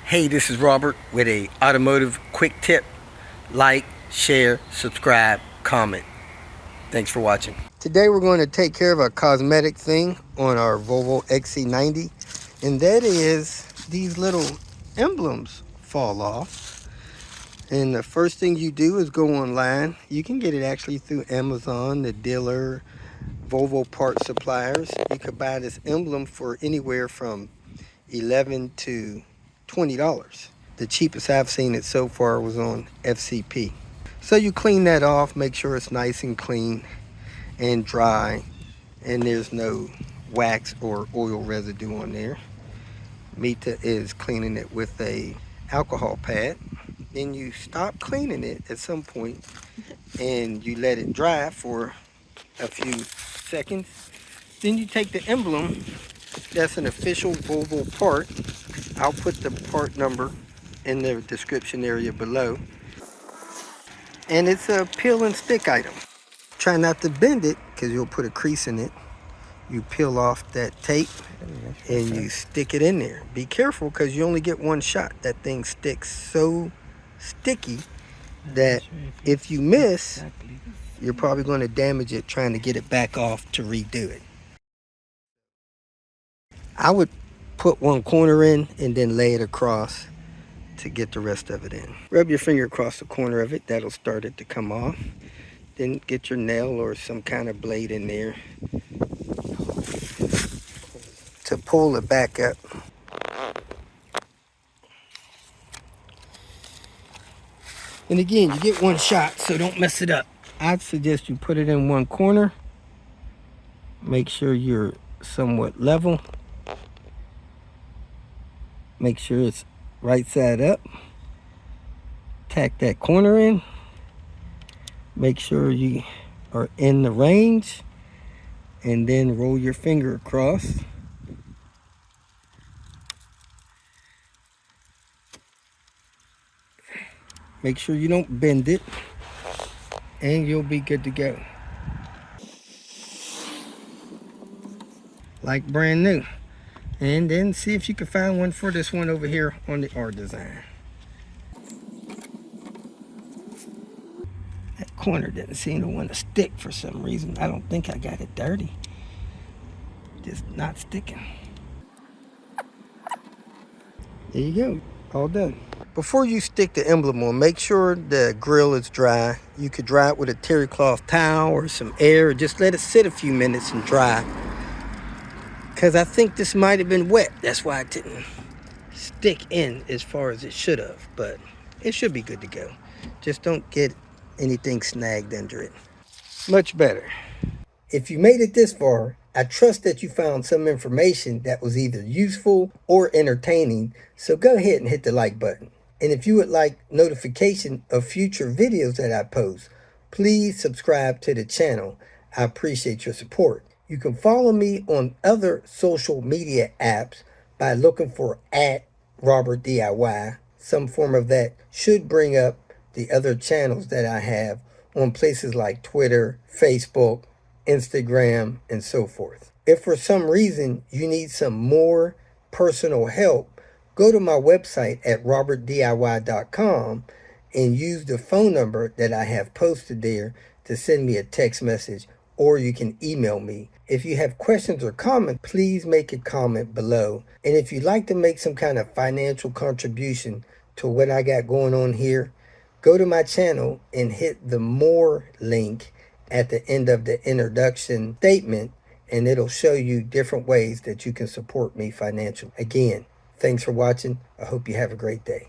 Hey, this is Robert with a automotive quick tip. Like, share, subscribe, comment. Thanks for watching. Today we're going to take care of a cosmetic thing on our Volvo XC90, and that is these little emblems fall off. And the first thing you do is go online. You can get it actually through Amazon, the dealer, Volvo part suppliers. You could buy this emblem for anywhere from $11 to $20. The cheapest I've seen it so far was on FCP. So you clean that off, make sure it's nice and clean and dry, and there's no wax or oil residue on there. Mita is cleaning it with a alcohol pad. Then you stop cleaning it at some point and you let it dry for a few seconds. Then you take the emblem. That's an official Volvo part. I'll put the part number in the description area below. And it's a peel and stick item. Try not to bend it because you'll put a crease in it. You peel off that tape and you stick it in there. Be careful because you only get one shot. That thing sticks so sticky that if you miss, you're probably going to damage it trying to get it back off to redo it. I would put one corner in and then lay it across to get the rest of it in. Rub your finger across the corner of it. That'll start it to come off. Then get your nail or some kind of blade in there to pull it back up. And again, you get one shot, so don't mess it up. I'd suggest you put it in one corner. Make sure you're somewhat level. Make sure it's right side up. Tack that corner in. Make sure you are in the range. And then roll your finger across. Make sure you don't bend it. And you'll be good to go. Like brand new. And then see if you can find one for this one over here on the R design. That corner didn't seem to want to stick for some reason. I don't think I got it dirty. Just not sticking. There you go, all done. Before you stick the emblem on, make sure the grill is dry. You could dry it with a terry cloth towel or some air, or just let it sit a few minutes and dry. Because I think this might have been wet. That's why it didn't stick in as far as it should have. But it should be good to go. Just don't get anything snagged under it. Much better. If you made it this far, I trust that you found some information that was either useful or entertaining. So go ahead and hit the like button. And if you would like notification of future videos that I post, please subscribe to the channel. I appreciate your support. You can follow me on other social media apps by looking for @RobertDIY. Some form of that should bring up the other channels that I have on places like Twitter, Facebook, Instagram, and so forth. If for some reason you need some more personal help, go to my website at robertdiy.com and use the phone number that I have posted there to send me a text message, or you can email me. If you have questions or comments, please make a comment below. And if you'd like to make some kind of financial contribution to what I got going on here, go to my channel and hit the more link at the end of the introduction statement, and it'll show you different ways that you can support me financially. Again, thanks for watching. I hope you have a great day.